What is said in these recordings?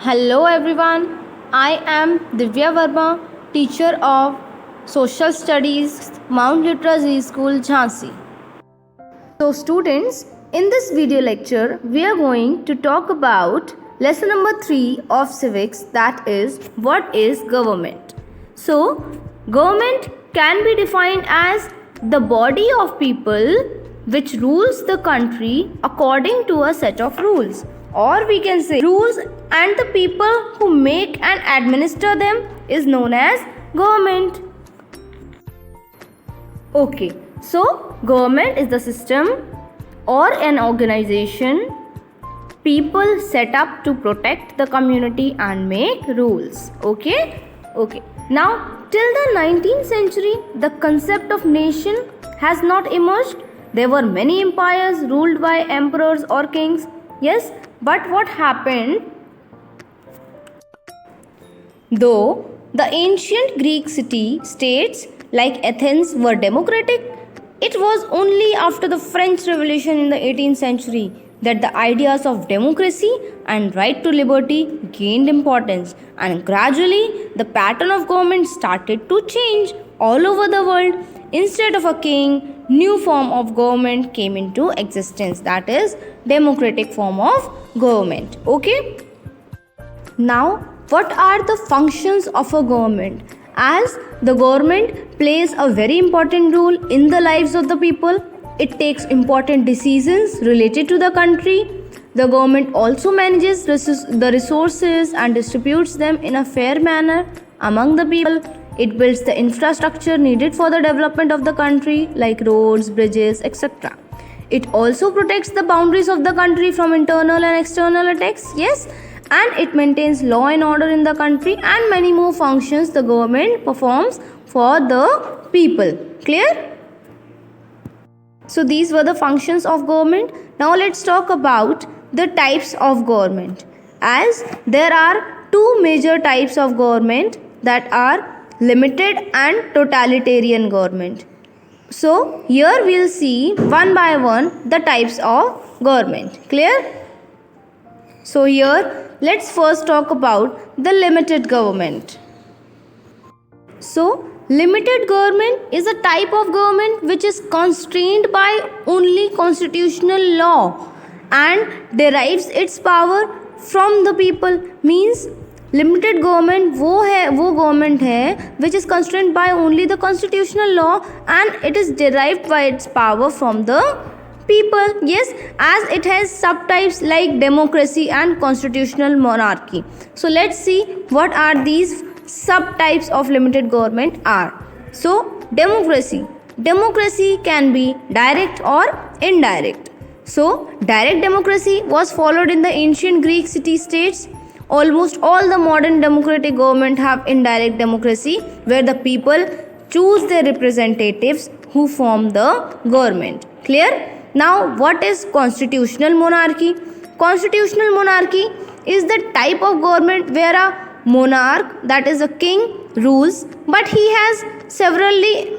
Hello everyone, I am Divya Verma, teacher of Social Studies, Mount Literacy School, Jhansi. So students, in this video lecture, we are going to talk about lesson number 3 of civics, that is, what is government? So, government can be defined as the body of people which rules the country according to a set of rules, or we can say rules, and the people who make and administer them is known as government. Okay, so government is the system or an organization people set up to protect the community and make rules. Okay. Now, till the 19th century, the concept of nation has not emerged. There were many empires ruled by emperors or kings. Yes, but what happened? Though the ancient Greek city states like Athens were democratic, it was only after the French Revolution in the 18th century that the ideas of democracy and right to liberty gained importance, and gradually the pattern of government started to change all over the world. Instead of a king, new form of government came into existence, that is democratic form of government. Okay? Now, what are the functions of a government? As the government plays a very important role in the lives of the people, it takes important decisions related to the country. The government also manages the resources and distributes them in a fair manner among the people. It builds the infrastructure needed for the development of the country, like roads, bridges, etc. It also protects the boundaries of the country from internal and external attacks. Yes, and it maintains law and order in the country, and many more functions the government performs for the people. Clear? So these were the functions of government. Now let's talk about the types of government. As there are two major types of government, that are limited and totalitarian government. So here we'll see one by one the types of government. Clear? So here let's first talk about the limited government. So limited government is a type of government which is constrained by only constitutional law and derives its power from the people. Means limited government वो government है which is constrained by only the constitutional law and it is derived by its power from the people. Yes, as it has subtypes like democracy and constitutional monarchy. So let's see what are these subtypes of limited government are. So democracy can be direct or indirect. So direct democracy was followed in the ancient Greek city states. Almost all the modern democratic government have indirect democracy, where the people choose their representatives who form the government. Clear? Now, what is constitutional monarchy? Constitutional monarchy is the type of government where a monarch, that is a king, rules, but he has severely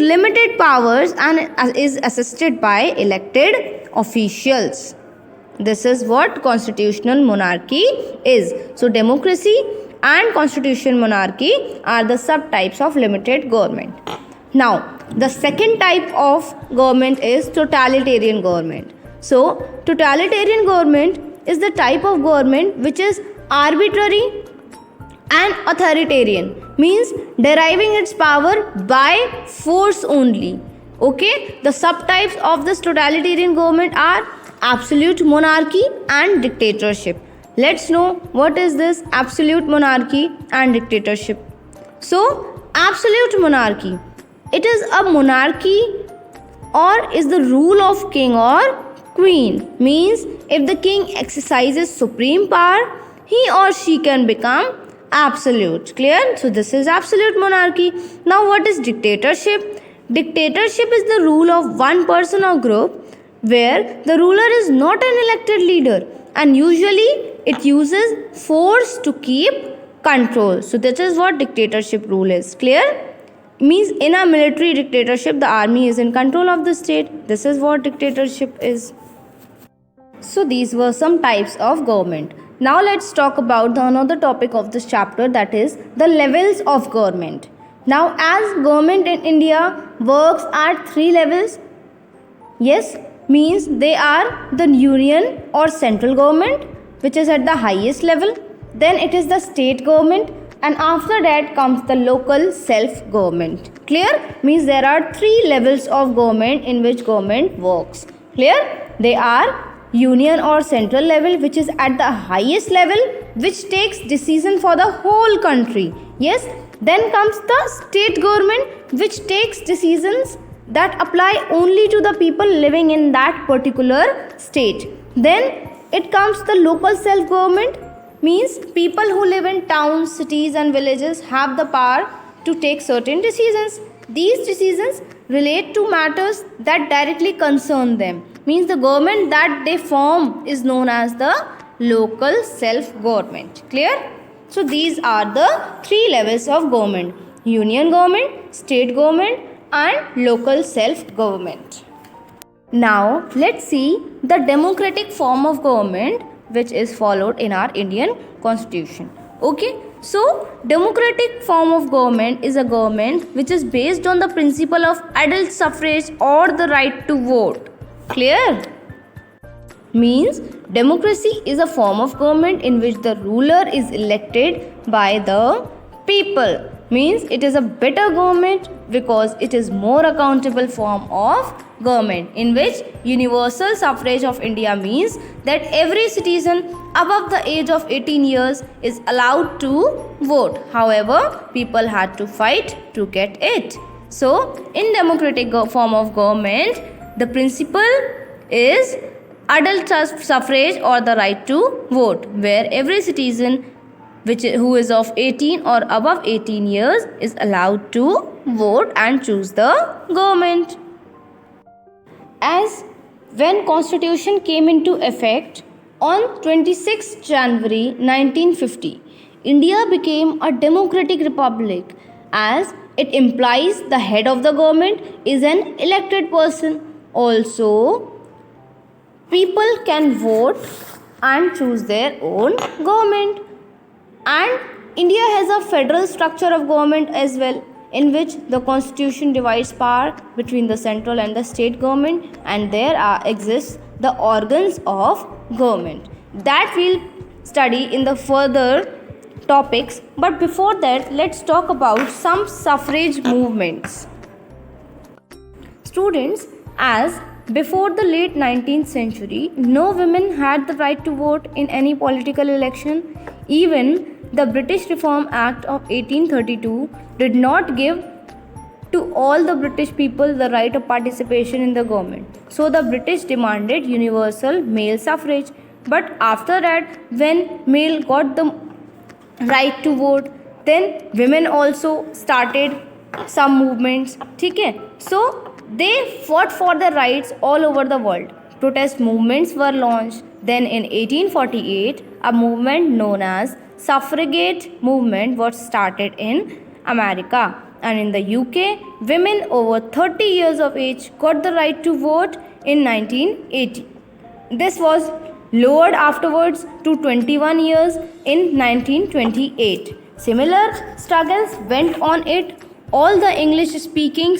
limited powers and is assisted by elected officials. This is what constitutional monarchy is. So democracy and constitutional monarchy are the subtypes of limited government. Now, the second type of government is totalitarian government. So totalitarian government is the type of government which is arbitrary and authoritarian, means deriving its power by force only. Okay, the subtypes of this totalitarian government are absolute monarchy and dictatorship. Let's know what is this absolute monarchy and dictatorship. So absolute monarchy, it is a monarchy or is the rule of king or queen. Means if the king exercises supreme power, he or she can become absolute. Clear? So this is absolute monarchy. Now what is dictatorship? Dictatorship is the rule of one person or group where the ruler is not an elected leader and usually it uses force to keep control. So this is what dictatorship rule is. Clear? Means in a military dictatorship the army is in control of the state. This is what dictatorship is. So these were some types of government. Now let's talk about the another topic of this chapter, that is the levels of government. Now, as government in India works at three levels, yes, means they are the union or central government, which is at the highest level. Then it is the state government, and after that comes the local self government. Clear? Means there are three levels of government in which government works. Clear? They are union or central level, which is at the highest level, which takes decision for the whole country. Yes. Then comes the state government, which takes decisions that apply only to the people living in that particular state. Then it comes the local self government, means people who live in towns, cities and villages have the power to take certain decisions. These decisions relate to matters that directly concern them, means the government that they form is known as the local self government. Clear? So these are the three levels of government: union government, state government and local self government. Now let's see the democratic form of government which is followed in our Indian constitution. Okay, so democratic form of government is a government which is based on the principle of adult suffrage or the right to vote. Clear? Means democracy is a form of government in which the ruler is elected by the people. Means it is a better government because it is more accountable form of government, in which universal suffrage of India means that every citizen above the age of 18 years is allowed to vote. However, people had to fight to get it. So in democratic form of government, the principle is adult suffrage or the right to vote, where every citizen who is of 18 or above 18 years is allowed to vote and choose the government. As when constitution came into effect on 26 January 1950, India became a democratic republic, as it implies the head of the government is an elected person. Also, people can vote and choose their own government. And India has a federal structure of government as well, in which the constitution divides power between the central and the state government, and there exists the organs of government that we'll study in the further topics. But before that, let's talk about some suffrage movements. Students, as before the late 19th century, no women had the right to vote in any political election. Even the British Reform Act of 1832 did not give to all the British people the right of participation in the government. So the British demanded universal male suffrage. But after that, when male got the right to vote, then women also started some movements. Okay? So they fought for their rights all over the world. Protest movements were launched. Then in 1848, a movement known as suffragette movement was started in America. And in the UK, women over 30 years of age got the right to vote in 1980. This was lowered afterwards to 21 years in 1928. Similar struggles went on in all the English speaking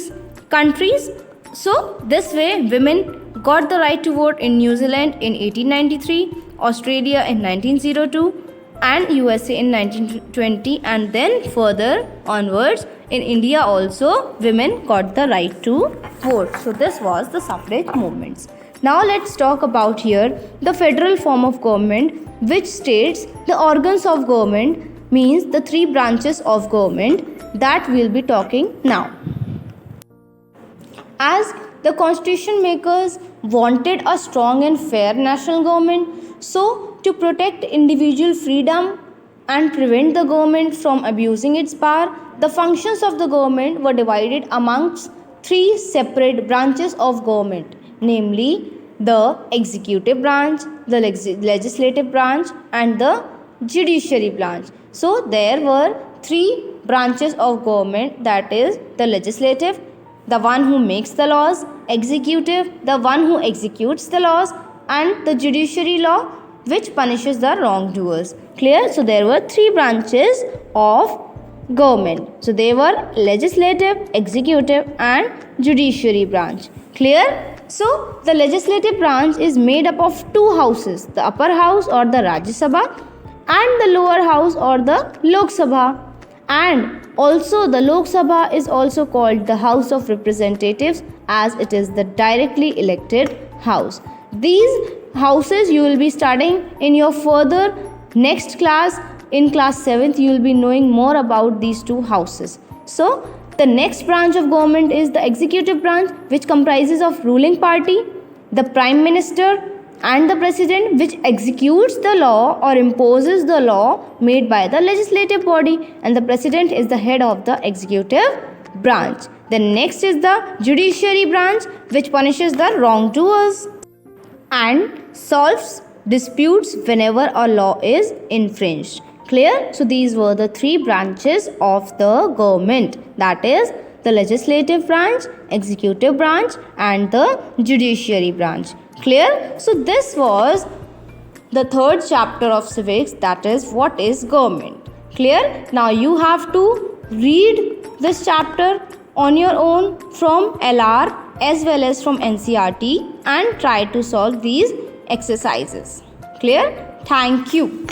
countries. So this way, women got the right to vote in New Zealand in 1893, Australia in 1902 and USA in 1920, and then further onwards in India also women got the right to vote. So this was the suffrage movements. Now let's talk about here the federal form of government, which states the organs of government, means the three branches of government that we'll be talking now. As the constitution makers wanted a strong and fair national government, so to protect individual freedom and prevent the government from abusing its power, the functions of the government were divided amongst three separate branches of government, namely the executive branch, the legislative branch and the judiciary branch. So there were three branches of government, that is the legislative, the one who makes the laws, executive, the one who executes the laws, and the judiciary law, which punishes the wrongdoers. Clear? So there were three branches of government. So they were legislative, executive and judiciary branch. Clear? So the legislative branch is made up of two houses, the upper house or the Rajya Sabha and the lower house or the Lok Sabha. And also the Lok Sabha is also called the House of Representatives as it is the directly elected house. These houses you will be studying in your further next class. In class 7th you will be knowing more about these two houses. So the next branch of government is the executive branch, which comprises of ruling party, the prime minister and the president, which executes the law or imposes the law made by the legislative body, and the president is the head of the executive branch. The next is the judiciary branch, which punishes the wrongdoers and solves disputes whenever a law is infringed. Clear? So these were the three branches of the government, that is the legislative branch, executive branch and the judiciary branch. Clear? So this was the third chapter of civics, that is what is government. Clear? Now you have to read this chapter on your own from LR as well as from NCERT and try to solve these exercises. Clear? Thank you.